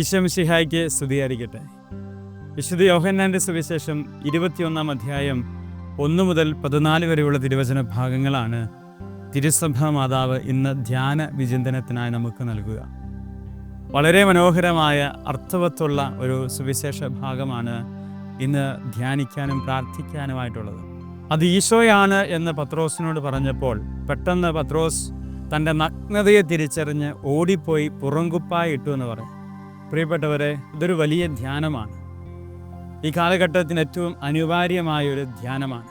ഈശോ മിശിഹായ്ക്ക് സ്തുതിയായിരിക്കട്ടെ. വിശുദ്ധ യോഹന്നാൻ്റെ സുവിശേഷം 21 അധ്യായം 1 മുതൽ 14 വരെയുള്ള തിരുവചന ഭാഗങ്ങളാണ് തിരുസഭാ മാതാവ് ഇന്ന് ധ്യാന വിചിന്തനത്തിനായി നമുക്ക് നൽകുക. വളരെ മനോഹരമായ അർത്ഥവത്തുള്ള ഒരു സുവിശേഷ ഭാഗമാണ് ഇന്ന് ധ്യാനിക്കാനും പ്രാർത്ഥിക്കാനുമായിട്ടുള്ളത്. അത് ഈശോയാണ് എന്ന് പത്രോസിനോട് പറഞ്ഞപ്പോൾ പെട്ടെന്ന് പത്രോസ് തൻ്റെ നഗ്നതയെ തിരിച്ചറിഞ്ഞ് ഓടിപ്പോയി പുറങ്കുപ്പായി ഇട്ടു എന്ന് പറയും. പ്രിയപ്പെട്ടവരെ, ഇതൊരു വലിയ ധ്യാനമാണ്. ഈ കാലഘട്ടത്തിന് ഏറ്റവും അനിവാര്യമായൊരു ധ്യാനമാണ്.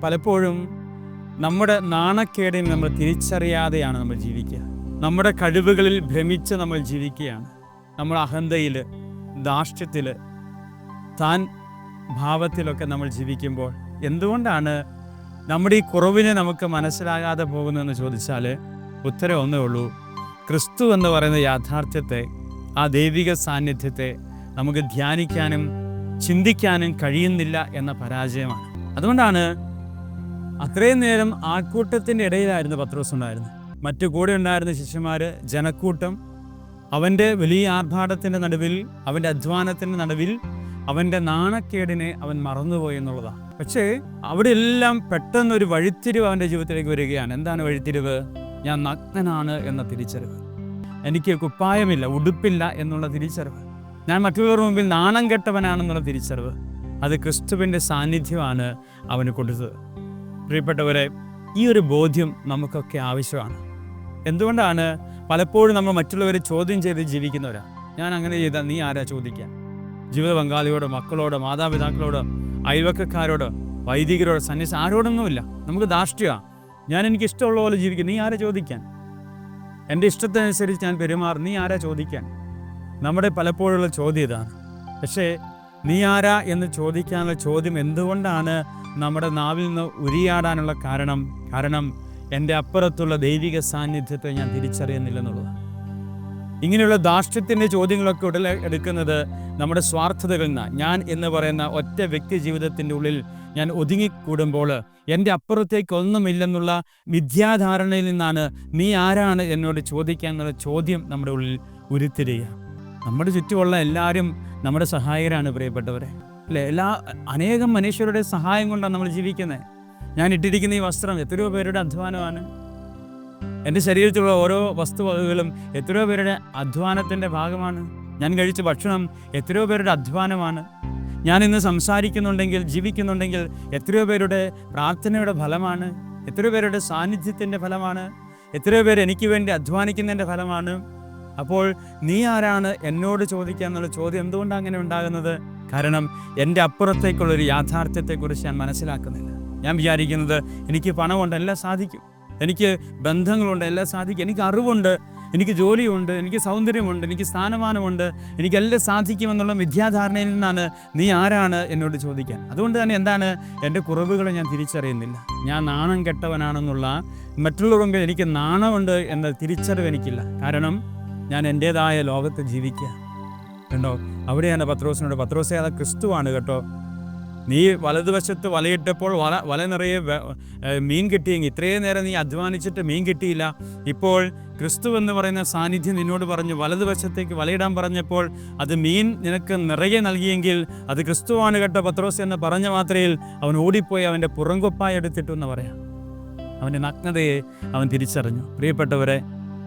പലപ്പോഴും നമ്മുടെ നാണക്കേടിനെ നമ്മൾ തിരിച്ചറിയാതെയാണ് നമ്മൾ ജീവിക്കുക. നമ്മുടെ കഴിവുകളിൽ ഭ്രമിച്ച് നമ്മൾ ജീവിക്കുകയാണ്. നമ്മുടെ അഹന്തയിൽ, ധാർഷ്ട്യത്തിൽ, താൻ ഭാവത്തിലൊക്കെ നമ്മൾ ജീവിക്കുമ്പോൾ എന്തുകൊണ്ടാണ് നമ്മുടെ ഈ കുറവിനെ നമുക്ക് മനസ്സിലാകാതെ പോകുന്നതെന്ന് ചോദിച്ചാൽ ഉത്തരം ഒന്നേ ഉള്ളൂ: ക്രിസ്തു എന്ന് പറയുന്ന യാഥാർത്ഥ്യത്തെ, ആ ദൈവിക സാന്നിധ്യത്തെ നമുക്ക് ധ്യാനിക്കാനും ചിന്തിക്കാനും കഴിയുന്നില്ല എന്ന പരാജയമാണ്. അതുകൊണ്ടാണ് അത്രയും നേരം ആൾക്കൂട്ടത്തിൻ്റെ ഇടയിലായിരുന്നു പത്രോസ് ഉണ്ടായിരുന്നത്. മറ്റു കൂടെ ഉണ്ടായിരുന്ന ശിഷ്യന്മാർ, ജനക്കൂട്ടം, അവൻ്റെ വലിയ ആർഭാടത്തിൻ്റെ നടുവിൽ, അവൻ്റെ അധ്വാനത്തിൻ്റെ നടുവിൽ അവൻ്റെ നാണക്കേടിനെ അവൻ മറന്നുപോയി എന്നുള്ളതാണ്. പക്ഷേ അവിടെ എല്ലാം പെട്ടെന്നൊരു വഴിത്തിരിവ് അവൻ്റെ ജീവിതത്തിലേക്ക് വരികയാണ്. എന്താണ് വഴിത്തിരിവ്? ഞാൻ നഗ്നനാണ് എന്ന തിരിച്ചറിവ്. എനിക്ക് കുപ്പായമില്ല, ഉടുപ്പില്ല എന്നുള്ള തിരിച്ചറിവ്. ഞാൻ മറ്റുള്ളവരുടെ മുമ്പിൽ നാണം കെട്ടവനാണെന്നുള്ള തിരിച്ചറിവ്. അത് ക്രിസ്തുവിൻ്റെ സാന്നിധ്യമാണ് അവന് കൊടുത്തത്. പ്രിയപ്പെട്ടവരെ, ഈ ഒരു ബോധ്യം നമുക്കൊക്കെ ആവശ്യമാണ്. എന്തുകൊണ്ടാണ് പലപ്പോഴും നമ്മൾ മറ്റുള്ളവരെ ചോദ്യം ചെയ്ത് ജീവിക്കുന്നവരാണ്. ഞാൻ അങ്ങനെ ചെയ്താൽ നീ ആരാ ചോദിക്കാൻ? ജീവിത പങ്കാളിയോടോ, മക്കളോടോ, മാതാപിതാക്കളോടോ, അയൽവക്കക്കാരോടോ, വൈദികരോടോ, സന്യാസി ആരോടൊന്നുമില്ല. നമുക്ക് ധാർഷ്ട്യമാണ്. ഞാൻ എനിക്ക് ഇഷ്ടമുള്ള പോലെ ജീവിക്കും, നീ ആരാ ചോദിക്കാൻ? എൻ്റെ ഇഷ്ടത്തിനനുസരിച്ച് ഞാൻ പെരുമാറും, നീ ആരാ ചോദിക്കാൻ? നമ്മുടെ പലപ്പോഴുള്ള ചോദ്യം ഇതാണ്. പക്ഷേ നീ ആരാ എന്ന് ചോദിക്കാനുള്ള ചോദ്യം എന്തുകൊണ്ടാണ് നമ്മുടെ നാവിൽ നിന്ന് ഉരിയാടാനുള്ള കാരണം എൻ്റെ അപ്പുറത്തുള്ള ദൈവിക സാന്നിധ്യത്തെ ഞാൻ തിരിച്ചറിയുന്നില്ലെന്നുള്ളതാണ്. ഇങ്ങനെയുള്ള ധാർഷ്ട്യത്തിൻ്റെ ചോദ്യങ്ങളൊക്കെ എടുക്കുന്നത് നമ്മുടെ സ്വാർത്ഥതകളിൽ നിന്നാണ്. ഞാൻ എന്ന് പറയുന്ന ഒറ്റ വ്യക്തി ജീവിതത്തിൻ്റെ ഉള്ളിൽ ഞാൻ ഒതുങ്ങിക്കൂടുമ്പോൾ എൻ്റെ അപ്പുറത്തേക്കൊന്നുമില്ലെന്നുള്ള മിഥ്യാധാരണയിൽ നിന്നാണ് നീ ആരാണ് എന്നോട് ചോദിക്കാൻ എന്നുള്ള ചോദ്യം നമ്മുടെ ഉള്ളിൽ ഉരുത്തിരിയുക. നമ്മുടെ ചുറ്റുമുള്ള എല്ലാവരും നമ്മുടെ സഹായകരാണ്, പ്രിയപ്പെട്ടവരെ, അല്ലേ? അനേകം മനുഷ്യരുടെ സഹായം കൊണ്ടാണ് നമ്മൾ ജീവിക്കുന്നത്. ഞാൻ ഇട്ടിരിക്കുന്ന ഈ വസ്ത്രം എത്രയോ പേരുടെ അധ്വാനമാണ്. എൻ്റെ ശരീരത്തിലുള്ള ഓരോ വസ്തുവകകളും എത്രയോ പേരുടെ അധ്വാനത്തിൻ്റെ ഭാഗമാണ്. ഞാൻ കഴിച്ച ഭക്ഷണം എത്രയോ പേരുടെ അധ്വാനമാണ്. ഞാൻ ഇന്ന് സംസാരിക്കുന്നുണ്ടെങ്കിൽ, ജീവിക്കുന്നുണ്ടെങ്കിൽ എത്രയോ പേരുടെ പ്രാർത്ഥനയുടെ ഫലമാണ്, എത്രയോ പേരുടെ സാന്നിധ്യത്തിൻ്റെ ഫലമാണ്, എത്രയോ പേർ എനിക്ക് വേണ്ടി അധ്വാനിക്കുന്നതിൻ്റെ ഫലമാണ്. അപ്പോൾ നീ ആരാണ് എന്നോട് ചോദിക്കുക എന്നുള്ള ചോദ്യം എന്തുകൊണ്ടാണ് അങ്ങനെ ഉണ്ടാകുന്നത്? കാരണം എൻ്റെ അപ്പുറത്തേക്കുള്ളൊരു യാഥാർത്ഥ്യത്തെക്കുറിച്ച് ഞാൻ മനസ്സിലാക്കുന്നില്ല. ഞാൻ വിചാരിക്കുന്നത് എനിക്ക് പണമുണ്ട്, എല്ലാം സാധിക്കും, എനിക്ക് ബന്ധങ്ങളുണ്ട്, എല്ലാം സാധിക്കും, എനിക്ക് അറിവുണ്ട്, എനിക്ക് ജോലിയുണ്ട്, എനിക്ക് സൗന്ദര്യമുണ്ട്, എനിക്ക് സ്ഥാനമാനമുണ്ട്, എനിക്കെല്ലാം സാധിക്കുമെന്നുള്ള മിഥ്യാധാരണയിൽ നിന്നാണ് നീ ആരാണ് എന്നോട് ചോദിക്കാൻ. അതുകൊണ്ട് തന്നെ എന്താണ്, എൻ്റെ കുറവുകളെ ഞാൻ തിരിച്ചറിയുന്നില്ല. ഞാൻ നാണം കെട്ടവനാണെന്നുള്ള, മറ്റുള്ളവർക്ക് എനിക്ക് നാണമുണ്ട് എന്ന തിരിച്ചറിവ് എനിക്കില്ല. കാരണം ഞാൻ എൻ്റേതായ ലോകത്ത് ജീവിക്കുക. കണ്ടോ, അവിടെയാണ് പത്രോസേ, അത് ക്രിസ്തുവാണ് കേട്ടോ. നീ വലതുവശത്ത് വലയിട്ടപ്പോൾ വല നിറയെ മീൻ കിട്ടിയെങ്കിൽ, ഇത്രയും നേരം നീ അധ്വാനിച്ചിട്ട് മീൻ കിട്ടിയില്ല. ഇപ്പോൾ ക്രിസ്തു എന്ന് പറയുന്ന സാന്നിധ്യം നിന്നോട് പറഞ്ഞു വലതുവശത്തേക്ക് വലയിടാൻ പറഞ്ഞപ്പോൾ അത് മീൻ നിനക്ക് നിറയെ നൽകിയെങ്കിൽ അത് ക്രിസ്തുവാണ് കേട്ടോ പത്രോസ് എന്ന് പറഞ്ഞ മാത്രയിൽ അവൻ ഓടിപ്പോയി അവൻ്റെ പുറങ്കൊപ്പായി എടുത്തിട്ടു എന്ന് പറയാം. അവൻ്റെ നഗ്നതയെ അവൻ തിരിച്ചറിഞ്ഞു. പ്രിയപ്പെട്ടവരെ,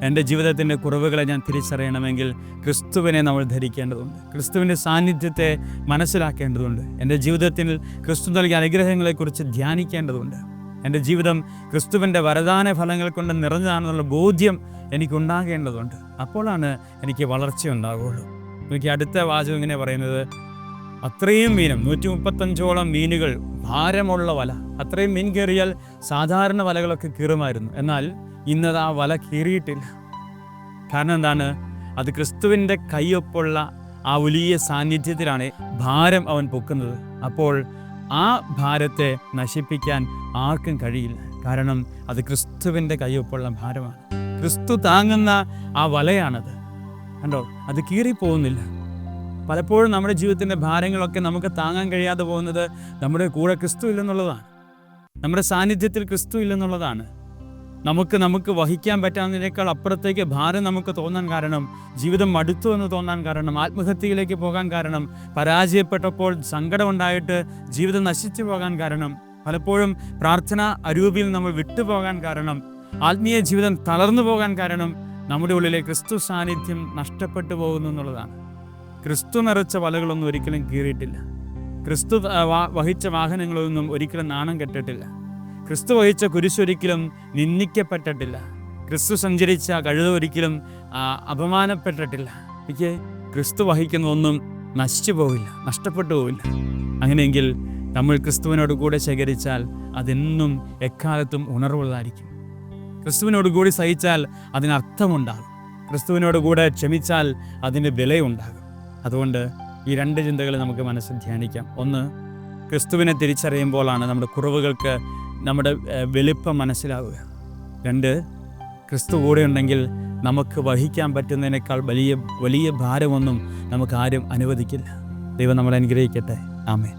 എൻ്റെ ജീവിതത്തിൻ്റെ കുറവുകളെ ഞാൻ തിരിച്ചറിയണമെങ്കിൽ ക്രിസ്തുവിനെ നമ്മൾ ധരിക്കേണ്ടതുണ്ട്. ക്രിസ്തുവിൻ്റെ സാന്നിധ്യത്തെ മനസ്സിലാക്കേണ്ടതുണ്ട്. എൻ്റെ ജീവിതത്തിൽ ക്രിസ്തു നൽകിയ അനുഗ്രഹങ്ങളെക്കുറിച്ച് ധ്യാനിക്കേണ്ടതുണ്ട്. എൻ്റെ ജീവിതം ക്രിസ്തുവിൻ്റെ വരദാന ഫലങ്ങൾ കൊണ്ട് നിറഞ്ഞതാണെന്നുള്ള ബോധ്യം എനിക്കുണ്ടാകേണ്ടതുണ്ട്. അപ്പോഴാണ് എനിക്ക് വളർച്ച ഉണ്ടാകുള്ളൂ. എനിക്ക് അടുത്ത വാചകം ഇങ്ങനെ പറയുന്നത്: അത്രയും മീനും 135ഓളം മീനുകൾ, ഭാരമുള്ള വല. അത്രയും മീൻ കയറിയാൽ സാധാരണ വലകളൊക്കെ കീറുമായിരുന്നു. എന്നാൽ ഇന്നത് ആ വല കീറിയിട്ടില്ല. കാരണം എന്താണ്? അത് ക്രിസ്തുവിൻ്റെ കൈയൊപ്പുള്ള ആ വലിയ സാന്നിധ്യത്തിലാണ് ഭാരം അവൻ പൊക്കുന്നത്. അപ്പോൾ ആ ഭാരത്തെ നശിപ്പിക്കാൻ ആർക്കും കഴിയില്ല. കാരണം അത് ക്രിസ്തുവിൻ്റെ കൈയൊപ്പുള്ള ഭാരമാണ്. ക്രിസ്തു താങ്ങുന്ന ആ വലയാണത്. കണ്ടോ, അത് കീറിപ്പോകുന്നില്ല. പലപ്പോഴും നമ്മുടെ ജീവിതത്തിൻ്റെ ഭാരങ്ങളൊക്കെ നമുക്ക് താങ്ങാൻ കഴിയാതെ പോകുന്നത് നമ്മുടെ കൂടെ ക്രിസ്തു ഇല്ലെന്നുള്ളതാണ്. നമ്മുടെ സാന്നിധ്യത്തിൽ ക്രിസ്തു ഇല്ലെന്നുള്ളതാണ്. നമുക്ക് വഹിക്കാൻ പറ്റാവുന്നതിനേക്കാൾ അപ്പുറത്തേക്ക് ഭാരം നമുക്ക് തോന്നാൻ കാരണം, ജീവിതം മടുത്തു എന്ന് തോന്നാൻ കാരണം, ആത്മഹത്യയിലേക്ക് പോകാൻ കാരണം, പരാജയപ്പെട്ടപ്പോൾ സങ്കടമുണ്ടായിട്ട് ജീവിതം നശിച്ചു പോകാൻ കാരണം, പലപ്പോഴും പ്രാർത്ഥന അരൂപിയിൽ നമ്മൾ വിട്ടുപോകാൻ കാരണം, ആത്മീയ ജീവിതം തളർന്നു പോകാൻ കാരണം നമ്മുടെ ഉള്ളിലെ ക്രിസ്തു സാന്നിധ്യം നഷ്ടപ്പെട്ടു പോകുന്നു എന്നുള്ളതാണ്. ക്രിസ്തു നിറച്ച വലകളൊന്നും ഒരിക്കലും കീറിയിട്ടില്ല. ക്രിസ്തു വഹിച്ച വാഹനങ്ങളൊന്നും ഒരിക്കലും നാണം കെട്ടിട്ടില്ല. ക്രിസ്തു വഹിച്ച കുരിശൊരിക്കലും നിന്ദിക്കപ്പെട്ടിട്ടില്ല. ക്രിസ്തു സഞ്ചരിച്ച കഴുത ഒരിക്കലും അപമാനപ്പെട്ടിട്ടില്ല. എനിക്ക് ക്രിസ്തു വഹിക്കുന്ന ഒന്നും നശിച്ചു പോവില്ല, നഷ്ടപ്പെട്ടു പോവില്ല. അങ്ങനെയെങ്കിൽ നമ്മൾ ക്രിസ്തുവിനോട് കൂടെ ശേഖരിച്ചാൽ അതെന്നും എക്കാലത്തും ഉണർവുള്ളതായിരിക്കും. ക്രിസ്തുവിനോട് കൂടി സഹിച്ചാൽ അതിനർത്ഥമുണ്ടാകും. ക്രിസ്തുവിനോട് കൂടെ ക്ഷമിച്ചാൽ അതിന് വിലയുണ്ടാകും. അതുകൊണ്ട് ഈ 2 ചിന്തകൾ നമുക്ക് മനസ്സിൽ ധ്യാനിക്കാം. ഒന്ന്, ക്രിസ്തുവിനെ തിരിച്ചറിയുമ്പോഴാണ് നമ്മുടെ കുറവുകൾക്ക് നമ്മുടെ വെളുപ്പം മനസ്സിലാവുക. 2, ക്രിസ്തു കൂടെ ഉണ്ടെങ്കിൽ നമുക്ക് വഹിക്കാൻ പറ്റുന്നതിനേക്കാൾ വലിയ ഭാരമൊന്നും നമുക്ക് ആരും അനുവദിക്കില്ല. ദൈവം നമ്മളെ അനുഗ്രഹിക്കട്ടെ. ആമേൻ.